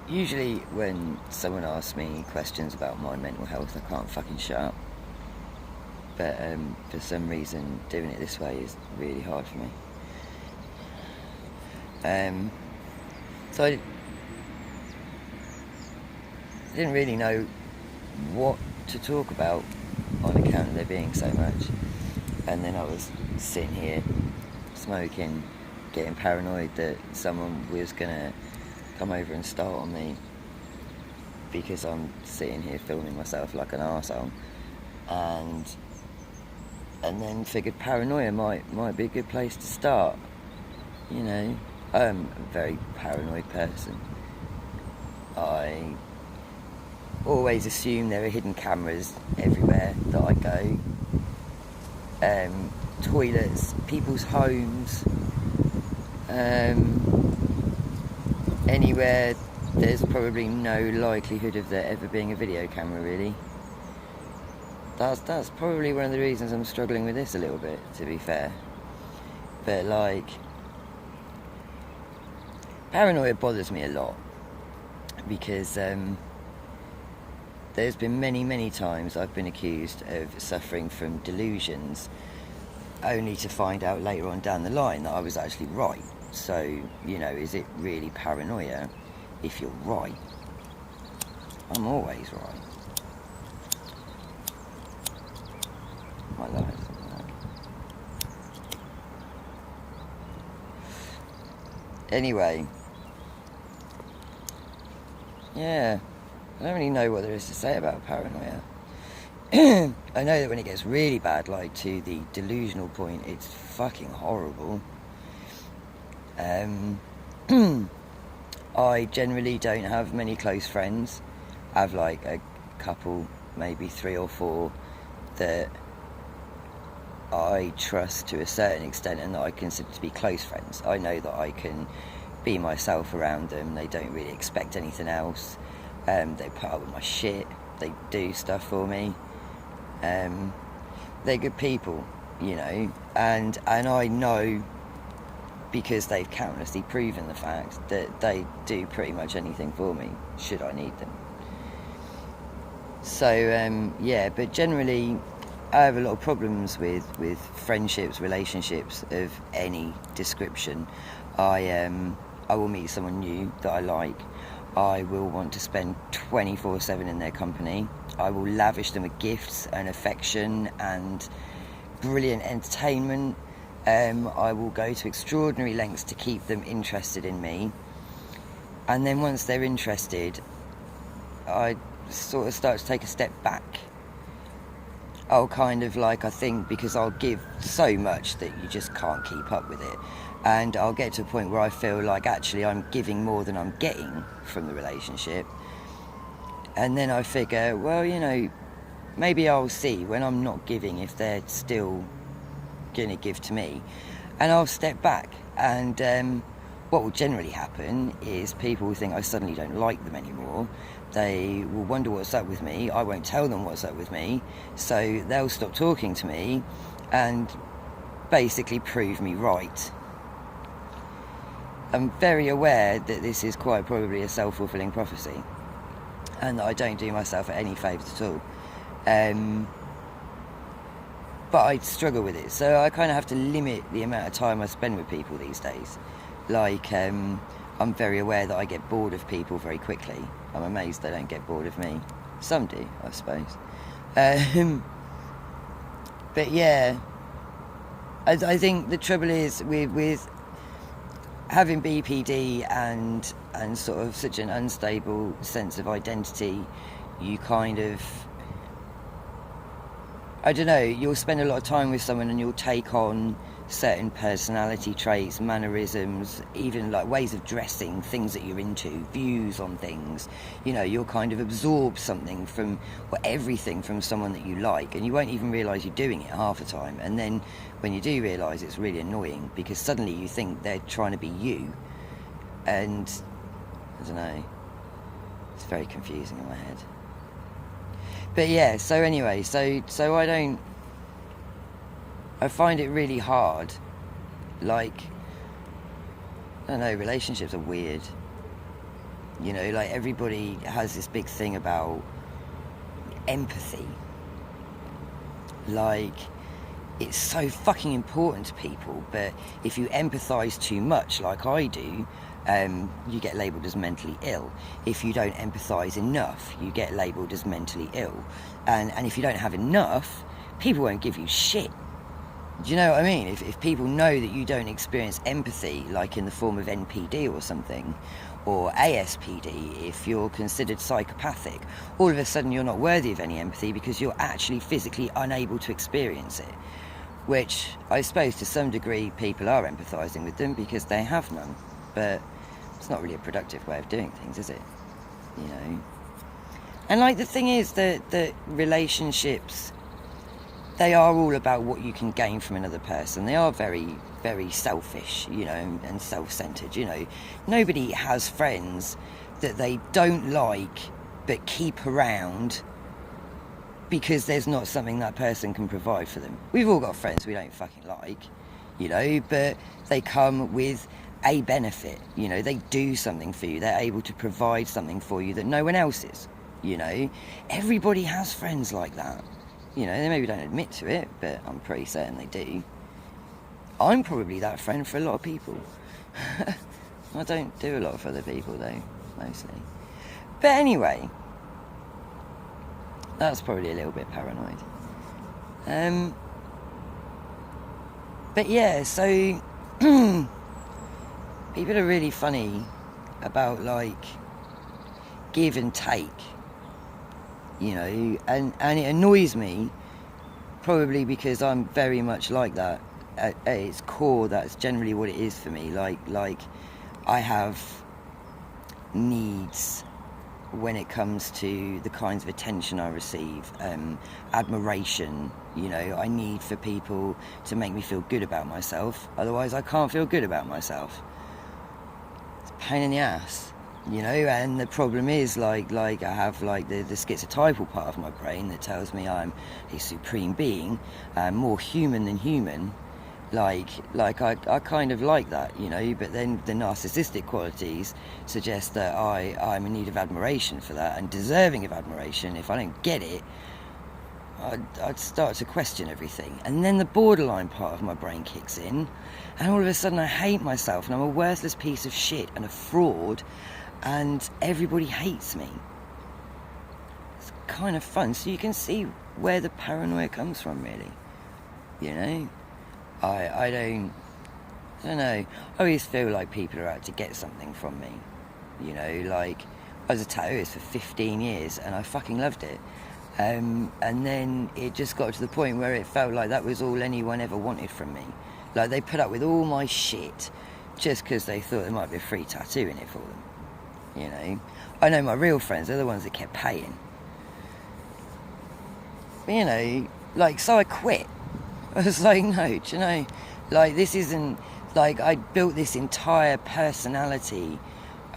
Usually when someone asks me questions about my mental health, I can't fucking shut up. But for some reason, doing it this way is really hard for me. So I didn't really know what to talk about on account of there being so much. And then I was sitting here smoking, getting paranoid that someone was gonna come over and start on me because I'm sitting here filming myself like an arsehole. And then figured Paranoia might be a good place to start. You know, I'm a very paranoid person. I always assume there are hidden cameras everywhere that I go. Toilets, people's homes, anywhere there's probably no likelihood of there ever being a video camera, really. That's probably one of the reasons I'm struggling with this a little bit, to be fair. But like, paranoia bothers me a lot because there's been many times I've been accused of suffering from delusions, only to find out later on down the line that I was actually right. So, you know, is it really paranoia if you're right? I'm always right. My life. Anyway, yeah, I don't really know what there is to say about paranoia. I know that when it gets really bad, like to the delusional point, it's fucking horrible. I generally don't have many close friends. I have like a couple, maybe 3 or 4 that I trust to a certain extent and that I consider to be close friends. I know that I can be myself around them. They don't really expect anything else. They put up with my shit. They do stuff for me. They're good people, you know, and I know, because they've countlessly proven the fact, that they do pretty much anything for me should I need them. So yeah, but generally I have a lot of problems with friendships, relationships of any description. I will meet someone new that I like. I will want to spend 24/7 in their company. I will lavish them with gifts and affection and brilliant entertainment. I will go to extraordinary lengths to keep them interested in me. And then once they're interested, I sort of start to take a step back. I'll kind of like, I think, because I'll give so much that you just can't keep up with it. And I'll get to a point where I feel like actually I'm giving more than I'm getting from the relationship. And then I figure, well, you know, maybe I'll see when I'm not giving if they're still going to give to me. And I'll step back. And what will generally happen is people will think I suddenly don't like them anymore. They will wonder what's up with me. I won't tell them what's up with me. So they'll stop talking to me and basically prove me right. I'm very aware that this is quite probably a self-fulfilling prophecy and that I don't do myself any favours at all. But I struggle with it, so I kind of have to limit the amount of time I spend with people these days. Like, I'm very aware that I get bored of people very quickly. I'm amazed they don't get bored of me. Some do, I suppose. But yeah, I think the trouble is with having BPD and sort of such an unstable sense of identity, you kind of, I don't know, you'll spend a lot of time with someone and you'll take on certain personality traits, mannerisms, even like ways of dressing, things that you're into, views on things. You know, you'll kind of absorb something from, or everything from someone that you like, and you won't even realise you're doing it half the time. And then when you do realise, it's really annoying because suddenly you think they're trying to be you. And I don't know, it's very confusing in my head. But yeah, so anyway, so I find it really hard. Like, I don't know, relationships are weird. You know, like everybody has this big thing about empathy. Like, it's so fucking important to people, but if you empathise too much, like I do, you get labelled as mentally ill. If you don't empathise enough, you get labelled as mentally ill. And if you don't have enough, people won't give you shit. Do you know what I mean? If people know that you don't experience empathy, like in the form of NPD or something, or ASPD, if you're considered psychopathic, all of a sudden you're not worthy of any empathy because you're actually physically unable to experience it. Which I suppose to some degree people are empathising with them because they have none. But it's not really a productive way of doing things, is it? You know? And like the thing is that relationships, they are all about what you can gain from another person. They are very, very selfish, you know, and self-centred, you know. Nobody has friends that they don't like but keep around because there's not something that person can provide for them. We've all got friends we don't fucking like, you know, but they come with a benefit, you know, they do something for you. They're able to provide something for you that no one else is, you know. Everybody has friends like that. You know, they maybe don't admit to it, but I'm pretty certain they do. I'm probably that friend for a lot of people. I don't do a lot for other people, though, mostly. But anyway, that's probably a little bit paranoid. But yeah, so people are really funny about, like, give and take. You know, and it annoys me, probably because I'm very much like that. At its core, that's generally what it is for me. Like I have needs when it comes to the kinds of attention I receive, admiration. You know, I need for people to make me feel good about myself. Otherwise, I can't feel good about myself. It's a pain in the ass. You know, and the problem is, like I have, like, the schizotypal part of my brain that tells me I'm a supreme being, more human than human. Like I kind of like that, you know, but then the narcissistic qualities suggest that I'm in need of admiration for that, and deserving of admiration. If I don't get it, I'd start to question everything. And then the borderline part of my brain kicks in, and all of a sudden I hate myself, and I'm a worthless piece of shit and a fraud, and everybody hates me. It's kind of fun. So you can see where the paranoia comes from, really. You know? I don't know. I always feel like people are out to get something from me. You know, like, I was a tattooist for 15 years and I fucking loved it. And then it just got to the point where it felt like that was all anyone ever wanted from me. Like, they put up with all my shit just because they thought there might be a free tattoo in it for them. You know, I know my real friends, they're the ones that kept paying. But, you know, like, so I quit. I was like, no, do you know, like, this isn't, like, I built this entire personality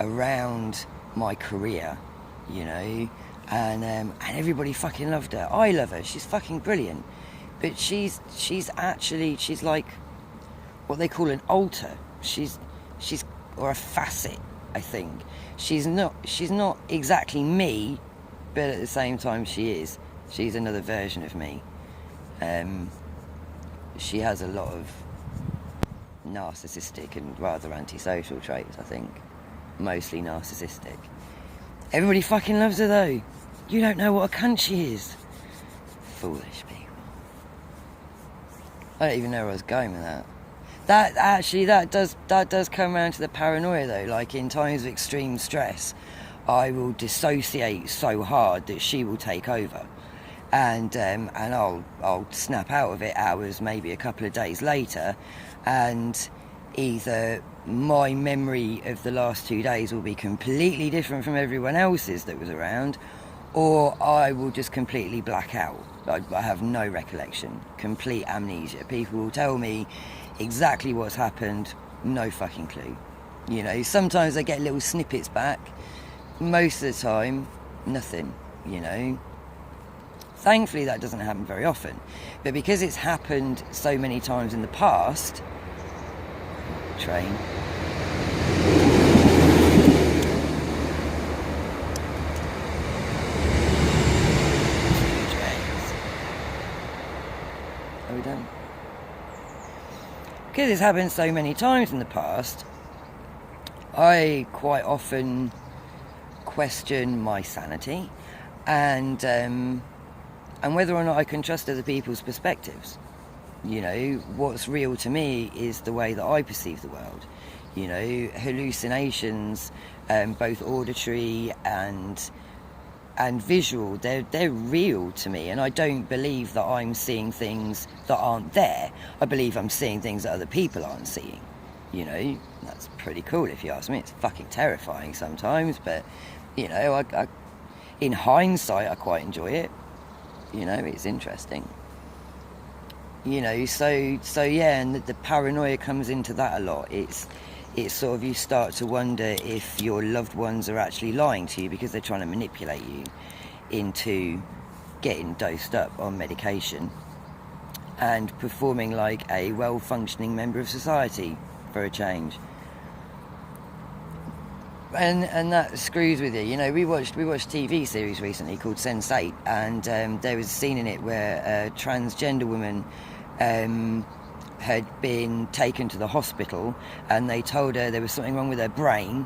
around my career, you know, and everybody fucking loved her. I love her, she's fucking brilliant. But she's like what they call an alter. She's or a facet, I think. She's not exactly me, but at the same time she is. She's another version of me. She has a lot of narcissistic and rather antisocial traits, I think. Mostly narcissistic. Everybody fucking loves her, though. You don't know what a cunt she is. Foolish people. I don't even know where I was going with that. That does come around to the paranoia, though. Like, in times of extreme stress, I will dissociate so hard that she will take over, and I'll snap out of it hours, maybe a couple of days later, and either my memory of the last 2 days will be completely different from everyone else's that was around, or I will just completely black out. I have no recollection, complete amnesia. People will tell me exactly what's happened, no fucking clue. You know, sometimes I get little snippets back. Most of the time, nothing, you know. Thankfully, that doesn't happen very often. But because it's happened so many times in the past... Train. we don't. Because it's happened so many times in the past, I quite often question my sanity and whether or not I can trust other people's perspectives. You know, what's real to me is the way that I perceive the world. You know, hallucinations, both auditory and visual, they're real to me, and I don't believe that I'm seeing things that aren't there. I believe I'm seeing things that other people aren't seeing. You know, that's pretty cool if you ask me. It's fucking terrifying sometimes, but you know, I in hindsight I quite enjoy it. You know, it's interesting. You know, so yeah, and the paranoia comes into that a lot. It's sort of, you start to wonder if your loved ones are actually lying to you because they're trying to manipulate you into getting dosed up on medication and performing like a well-functioning member of society for a change. And that screws with you. You know, we watched a TV series recently called Sense8, and there was a scene in it where a transgender woman had been taken to the hospital, and they told her there was something wrong with her brain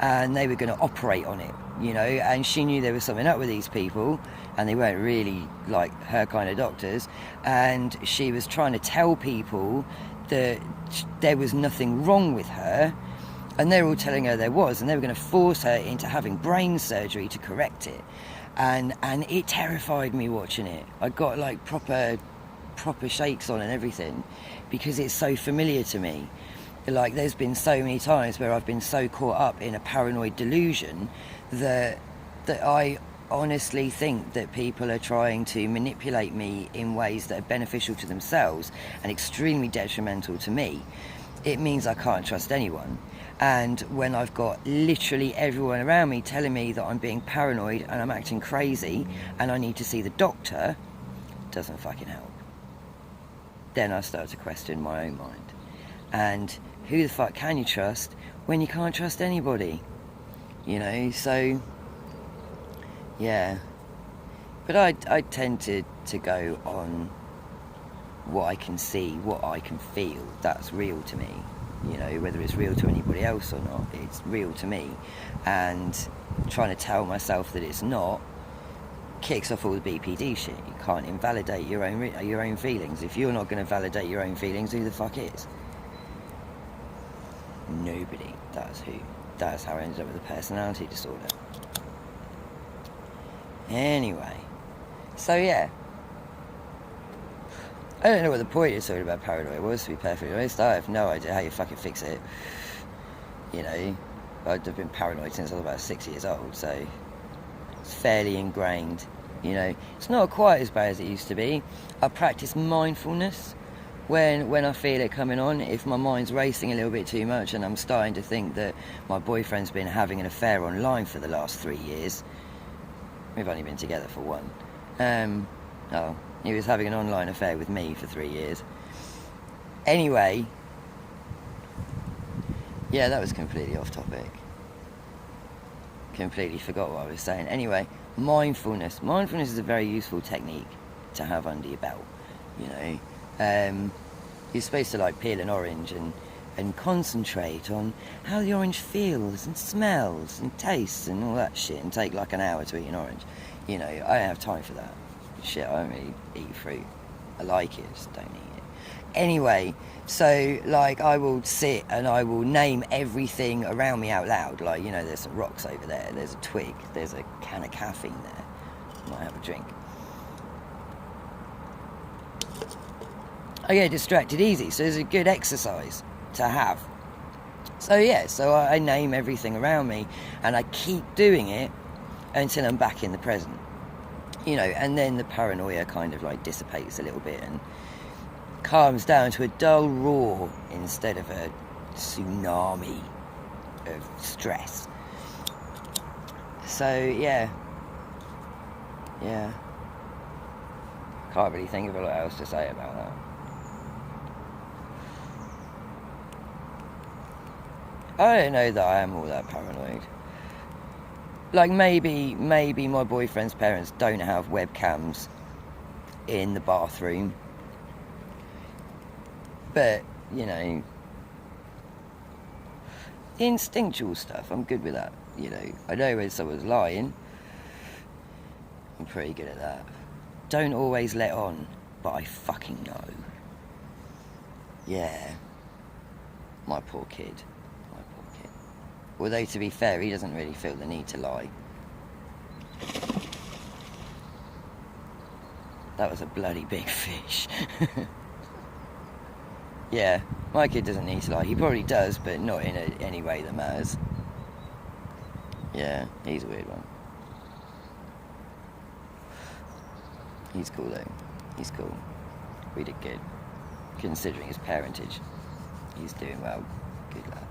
and they were going to operate on it, you know, and she knew there was something up with these people and they weren't really like her kind of doctors, and she was trying to tell people that there was nothing wrong with her, and they were all telling her there was, and they were going to force her into having brain surgery to correct it, and it terrified me watching it. I got like proper shakes on and everything, because it's so familiar to me. Like, there's been so many times where I've been so caught up in a paranoid delusion that I honestly think that people are trying to manipulate me in ways that are beneficial to themselves and extremely detrimental to me. It means I can't trust anyone. And when I've got literally everyone around me telling me that I'm being paranoid and I'm acting crazy and I need to see the doctor, it doesn't fucking help. Then I start to question my own mind. And who the fuck can you trust when you can't trust anybody? You know, so yeah. But I tend to go on what I can see, what I can feel. That's real to me. You know, whether it's real to anybody else or not, it's real to me. And trying to tell myself that it's not kicks off all the BPD shit. You can't invalidate your own feelings. If you're not going to validate your own feelings, who the fuck is? Nobody. That's how I ended up with a personality disorder. Anyway, so yeah, I don't know what the point of talking about paranoia was, to be perfectly honest. I have no idea how you fucking fix it. You know, I've been paranoid since I was about 6 years old, so it's fairly ingrained. You know, it's not quite as bad as it used to be. I practice mindfulness when I feel it coming on. If my mind's racing a little bit too much and I'm starting to think that my boyfriend's been having an affair online for the last 3 years. We've only been together for one. He was having an online affair with me for 3 years. Anyway, yeah, that was completely off topic. Completely forgot what I was saying. Anyway, mindfulness. Mindfulness is a very useful technique to have under your belt. You know, you're supposed to like peel an orange and concentrate on how the orange feels and smells and tastes and all that shit, and take like an hour to eat an orange. You know, I don't have time for that shit. I don't really eat fruit. I like it, just don't eat it. Anyway, so like I will sit and I will name everything around me out loud. Like, you know, there's some rocks over there, there's a twig, there's a can of caffeine there. I might have a drink. I get distracted easy, so it's a good exercise to have. So yeah, so I name everything around me and I keep doing it until I'm back in the present. You know, and then the paranoia kind of like dissipates a little bit and calms down to a dull roar instead of a tsunami of stress. So yeah. Can't really think of a lot else to say about that. I don't know that I am all that paranoid. Like, maybe my boyfriend's parents don't have webcams in the bathroom, But, you know, the instinctual stuff, I'm good with that. You know, I know when someone's lying. I'm pretty good at that. Don't always let on, but I fucking know. Yeah. My poor kid. Although, to be fair, he doesn't really feel the need to lie. That was a bloody big fish. Yeah, my kid doesn't need to lie. He probably does, but not in any way that matters. Yeah, he's a weird one. He's cool though. He's cool. We did good. Considering his parentage. He's doing well. Good lad.